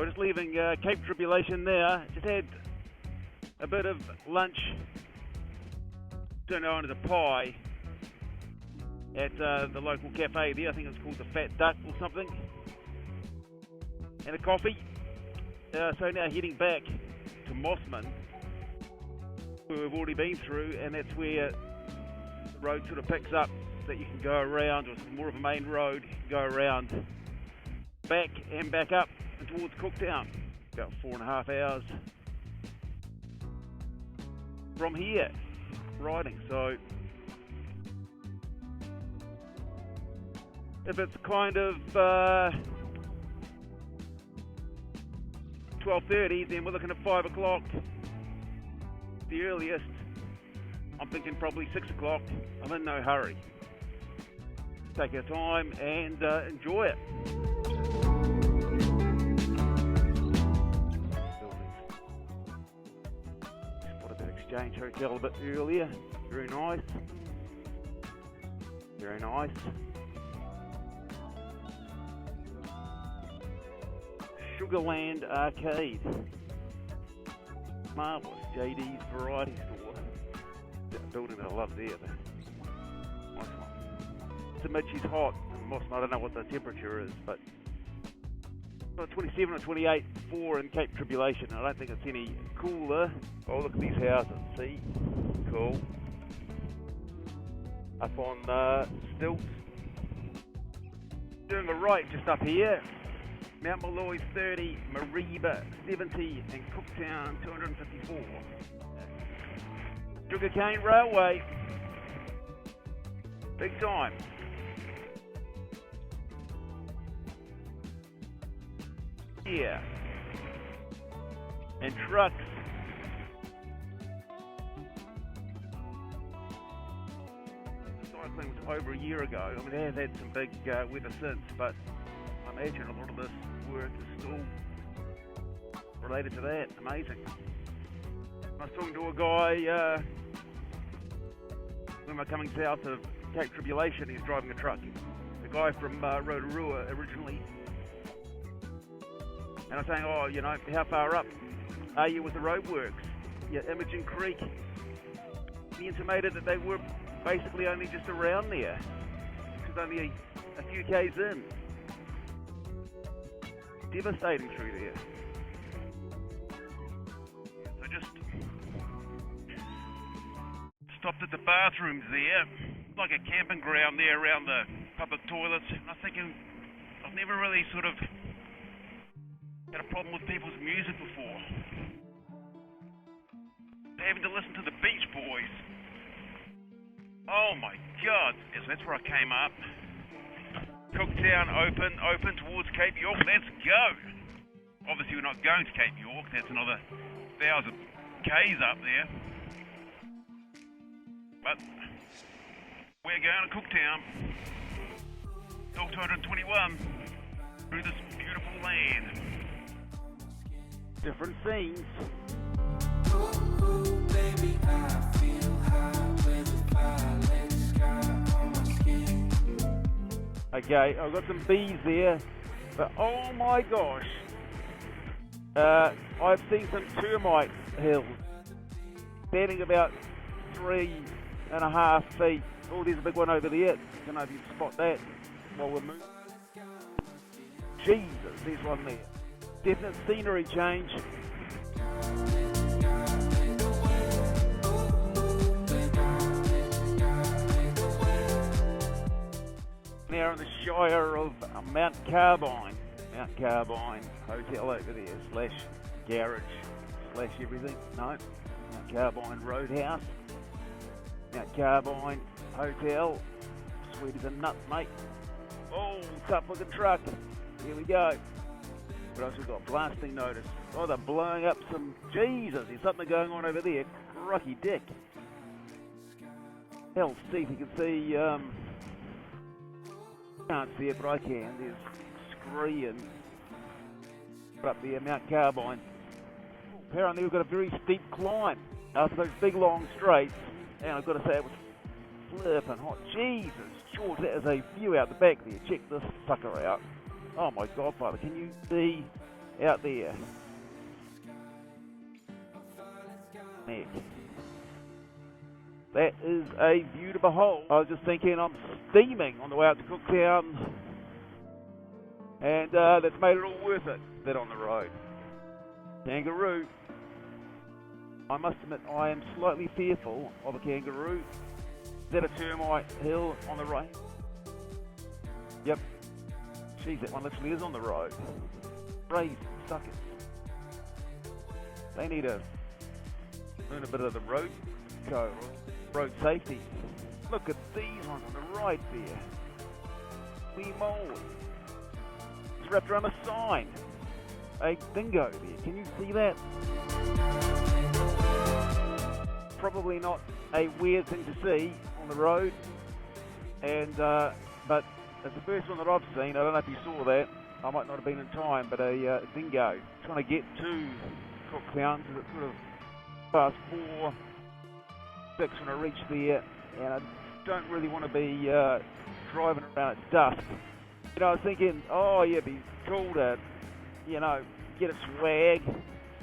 We're just leaving Cape Tribulation there. Just had a bit of lunch, turned on as a pie at the local cafe there. I think it's called the Fat Duck or something. And a coffee. So now heading back to Mossman, where we've already been through, and that's where the road sort of picks up, so that you can go around, or it's more of a main road, you can go around back and back up and towards Cooktown. About 4.5 hours from here riding. So if it's kind of 12:30, then we're looking at 5 o'clock the earliest. I'm thinking probably 6 o'clock. I'm in no hurry. Take our time and enjoy it. Spotted that Exchange Hotel a bit earlier. Very nice. Very nice. Sugarland Arcade. Marvellous. JD's Variety Store. That building that I love there. Nice one. Mitchie's hot in Mossman. I don't know what the temperature is, but 27 or 28 for in Cape Tribulation. I don't think it's any cooler. Oh, look at these houses. See? Cool. Up on stilts. Doing the right just up here. Mount Malloy 30, Mariba 70, and Cooktown 254. Sugarcane Railway. Big time. Yeah. And trucks. Cycling was over a year ago. I mean, they have had some big weather since, but I imagine a lot of this work is still related to that. Amazing. I was talking to a guy when we're coming south of Cape Tribulation. He's driving a truck. The guy from Rotorua originally. And I was saying, oh, you know, how far up are you with the roadworks? Yeah, Imogen Creek. He intimated that they were basically only just around there. It was only a few k's in. Devastating through there. So just stopped at the bathrooms there, like a camping ground there around the public toilets. And I was thinking, I've never really sort of had a problem with people's music before. Having to listen to the Beach Boys. Oh my God! Yes, that's where I came up. Cooktown open towards Cape York. Let's go. Obviously, we're not going to Cape York. That's another 1,000 k's up there. But we're going to Cooktown. Hill 221 through this beautiful land. Different scenes. Ooh, baby, I feel high with the violet sky on my skin. Okay, I've got some bees there, but oh my gosh, I've seen some termite hills standing about 3.5 feet. Oh, there's a big one over there. I don't know if you can spot that while we're moving. Jesus, there's one there. Definite scenery change. Now in the Shire of Mount Carbine. Mount Carbine Hotel over there, slash garage, slash everything. No, Mount Carbine Roadhouse. Mount Carbine Hotel. Sweet as a nut, mate. Oh, tough looking truck. Here we go. What else we've got? Blasting notice. Oh, they're blowing up some... Jesus, there's something going on over there. Crucky dick. Hell, see if you can see... Can't see it, but I can. There's Scree and... up there, Mount Carbine. Apparently we've got a very steep climb after those big long straights. And I've got to say it was flipping hot. Jesus, George, that is a view out the back there. Check this sucker out. Oh my God, Father, can you see out there. Neck. That is a view to behold. I was just thinking I'm steaming on the way out to Cooktown, and that's made it all worth it, that on the road. Kangaroo. I must admit I am slightly fearful of a kangaroo. Is that a termite hill on the right? Yep. Jeez, that one literally is on the road. Crazy suckers. They need to learn a bit of the road code, road safety. Look at these ones on the right there. Wee moly. It's wrapped around a sign. A dingo there. Can you see that? Probably not a weird thing to see on the road, and but it's the first one that I've seen. I don't know if you saw that. I might not have been in time, but a dingo trying to get to Cooktown because it's sort of past 4, 6 when I reach there, and I don't really want to be driving around at dusk. You know, I was thinking, oh yeah, it'd be cool to, you know, get a swag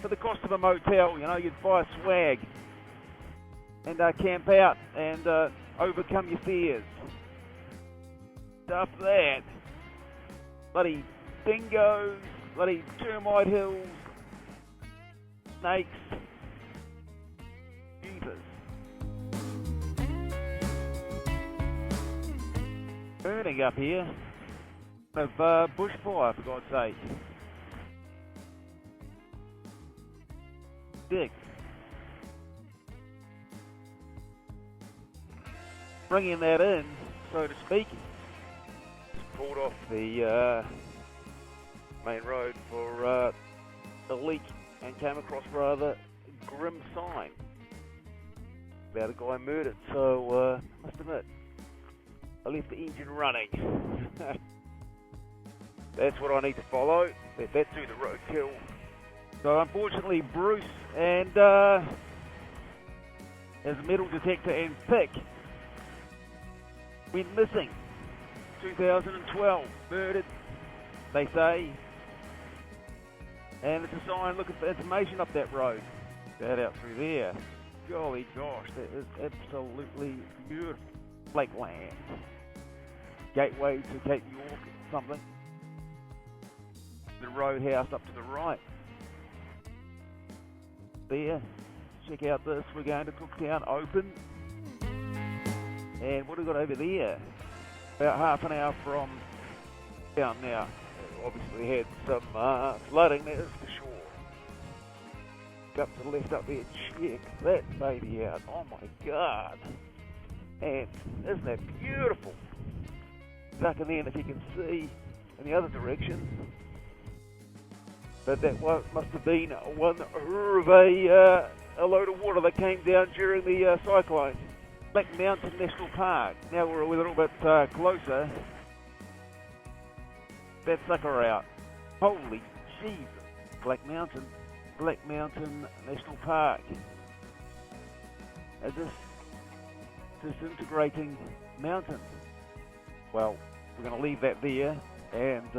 for the cost of a motel. You know, you'd buy a swag and camp out and overcome your fears. Stuff that. Bloody dingoes, bloody termite hills, snakes, jeepers. Burning up here. Of bushfire, for God's sake. Big. Bringing that in, so to speak. Just pulled off the main road for a leak and came across rather grim sign about a guy murdered. So must admit, I left the engine running. That's what I need to follow. Let that do the roadkill. So unfortunately, Bruce and his metal detector and pick went missing. 2012, murdered, they say. And it's a sign looking for information up that road. That out through there. Golly gosh, that is absolutely beautiful. Lakeland. Gateway to Cape York, something. The roadhouse up to the right. There. Check out this. We're going to Cooktown Open. And what have we got over there? About half an hour from down now. Obviously had some flooding, that is for sure. Up to the left up there, check that baby out. Oh my God. And isn't that beautiful? Stuck in there, if you can see in the other direction. But that must have been one of a load of water that came down during the cyclone. Black Mountain National Park. Now we're a little bit closer. That sucker out. Holy Jesus. Black Mountain National Park. This disintegrating mountain. Well, we're going to leave that there and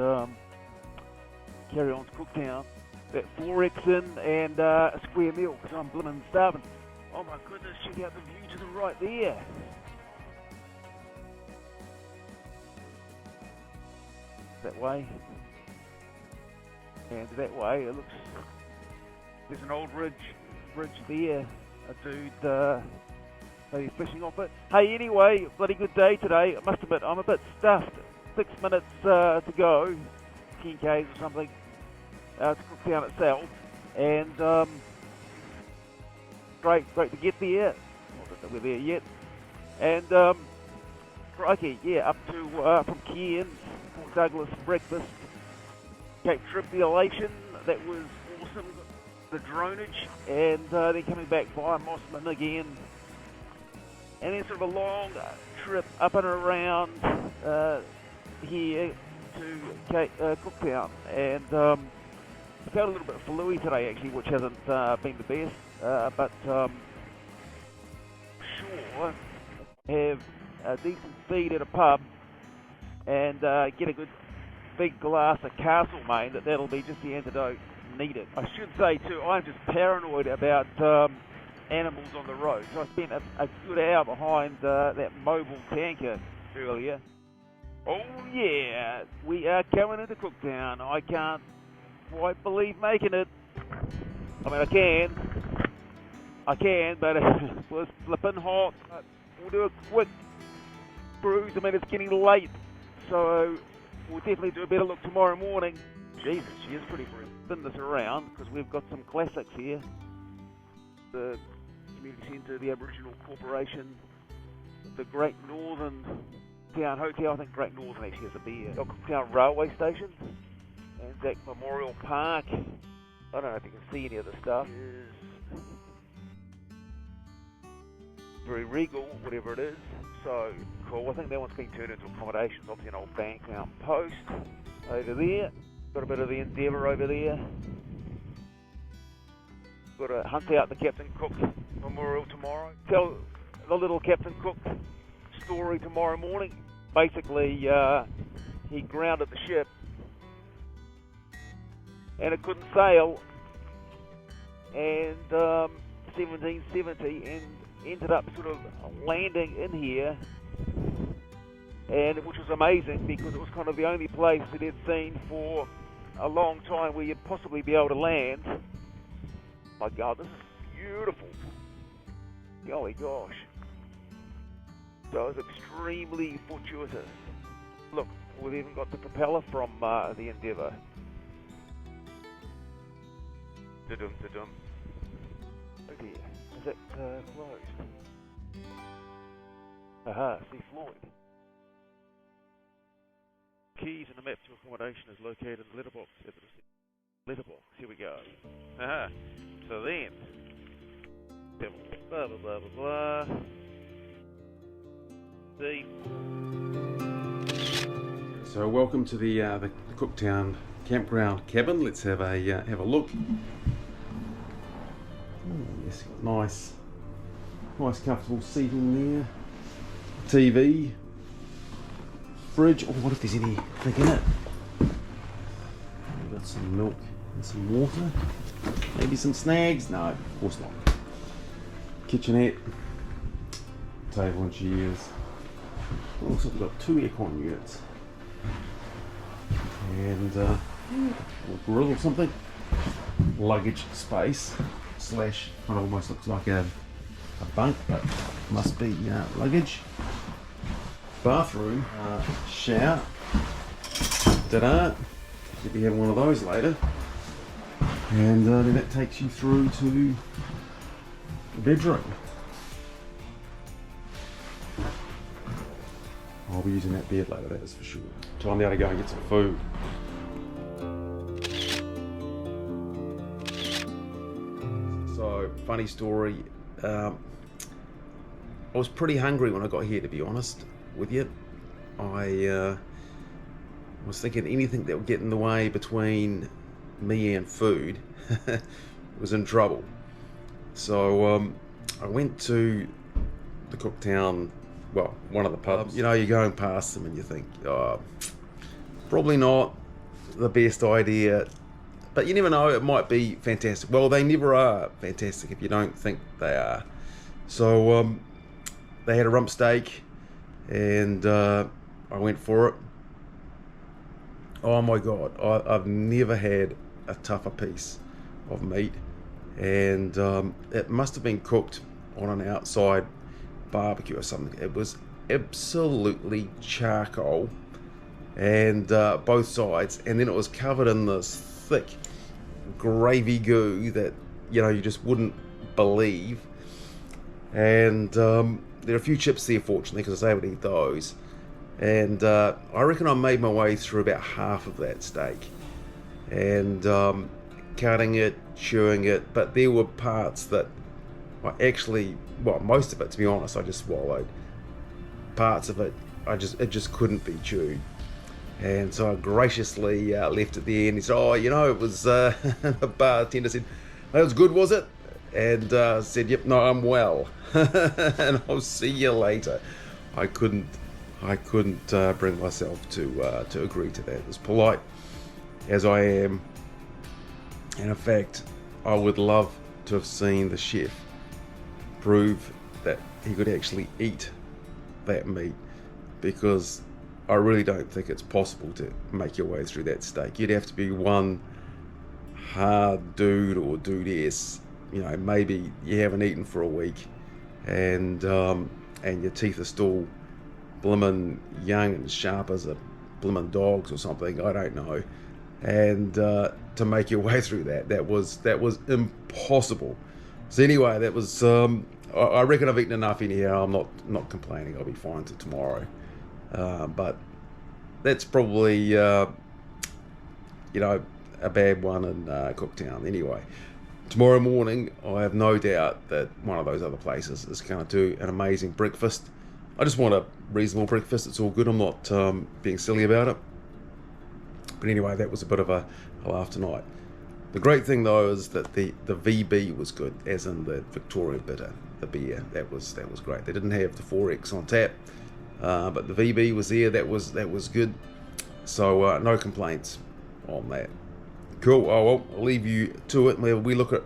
carry on to Cooktown. That 4X in and a square meal because I'm blimmin' starving. Oh my goodness, check out the view to the right there. That way. And that way, it looks... There's an old bridge there. A dude maybe fishing off it. Hey, anyway, bloody good day today. I must admit, I'm a bit stuffed. 6 minutes to go. 10 Ks or something. To Cooktown itself. And great to get there. Not that we're there yet. And crikey, yeah, up to from Cairns, Port Douglas breakfast, Cape Tribulation. That was awesome. The dronage, and then coming back via Mossman again, and then sort of a long trip up and around here to Cooktown, and felt a little bit fluey today actually, which hasn't been the best, but sure have a decent feed at a pub and get a good big glass of Castlemaine, that'll be just the antidote needed. I should say too, I'm just paranoid about animals on the road. So I spent a good hour behind that mobile tanker earlier. Oh yeah, we are coming into Cooktown. I can't quite believe making it. I mean, I can, but it was flipping hot. We'll do a quick cruise. I mean, it's getting late, so we'll definitely do a better look tomorrow morning. Jesus, she is pretty brief. Spin this around, because we've got some classics here. The Community Centre, the Aboriginal Corporation, the Great Northern Town Hotel. I think Great Northern actually has a beer. The Cooktown Railway Station, Anzac Memorial Park. I don't know if you can see any of the stuff. It's very regal, whatever it is. So cool. I think that one's been turned into accommodations. Obviously an old bank post over there. Got a bit of the Endeavour over there. Got to hunt out the Captain Cook Memorial tomorrow. Tell the little Captain Cook story tomorrow morning. Basically, he grounded the ship and it couldn't sail, and 1770, and ended up sort of landing in here, and which was amazing because it was kind of the only place that he'd seen for a long time where you'd possibly be able to land. My God, this is beautiful. Golly gosh. So it was extremely fortuitous. Look, we've even got the propeller from the Endeavour. Da-dum, da-dum. Oh dear, is it closed? Aha, see Floyd. Keys and the map to accommodation is located in the letterbox. Letterbox, here we go. Aha, so then, blah blah blah blah blah. See. So welcome to the Cooktown campground cabin. Let's have a look. Oh, yes, nice comfortable seating there. TV, fridge. Oh, what if there's anything in it? We've got some milk and some water. Maybe some snags? No, of course not. Kitchenette, table and chairs. Also, we've got 2 aircon units and a grill or something. Luggage space / kind of almost looks like a bunk, but must be luggage. Bathroom, shower. Ta-da! You'll be having one of those later. And then that takes you through to the bedroom. I'll be using that bed later, that is for sure. Time now to go and get some food. So, funny story. I was pretty hungry when I got here, to be honest with you. I was thinking anything that would get in the way between me and food was in trouble. So I went to the Cooktown, well, one of the pubs. You know, you're going past them and you think, oh, probably not the best idea, but you never know, it might be fantastic. Well, they never are fantastic if you don't think they are. So they had a rump steak and I went for it. Oh my God, I've never had a tougher piece of meat, and it must have been cooked on an outside barbecue or something. It was absolutely charcoal, and both sides, and then it was covered in this thick gravy goo that, you know, you just wouldn't believe. And there are a few chips there, fortunately, because I was able to eat those. And I reckon I made my way through about half of that steak, and cutting it, chewing it, but there were parts that I actually, well, most of it, to be honest, I just swallowed. Parts of it, it just couldn't be chewed. And so I graciously left it there, and he said, oh, you know, it was, the bartender said, that was good, was it? And said, yep, no, I'm well. And I'll see you later. I couldn't I couldn't bring myself to agree to that. As polite as I am, and in fact, I would love to have seen the chef prove that he could actually eat that meat, because I really don't think it's possible to make your way through that steak. You'd have to be one hard dude or dudess, maybe you haven't eaten for a week, and your teeth are still blimmin' young and sharp as a blimmin' dog's or something, I don't know. And to make your way through that was impossible. So anyway, that was I reckon I've eaten enough anyhow. I'm not complaining. I'll be fine till tomorrow. But that's probably a bad one in Cooktown. Anyway, tomorrow morning I have no doubt that one of those other places is going to do an amazing breakfast. I just want a reasonable breakfast. It's all good. I'm not being silly about it. But anyway, that was a bit of a laugh tonight. The great thing though is that the VB was good, as in the Victorian bitter, the beer. That was great. They didn't have the 4X on tap, but the VB was there. That was good. So no complaints on that. Cool. Oh, well, I'll leave you to it. We look at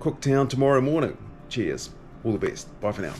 Cooktown tomorrow morning. Cheers. All the best. Bye for now.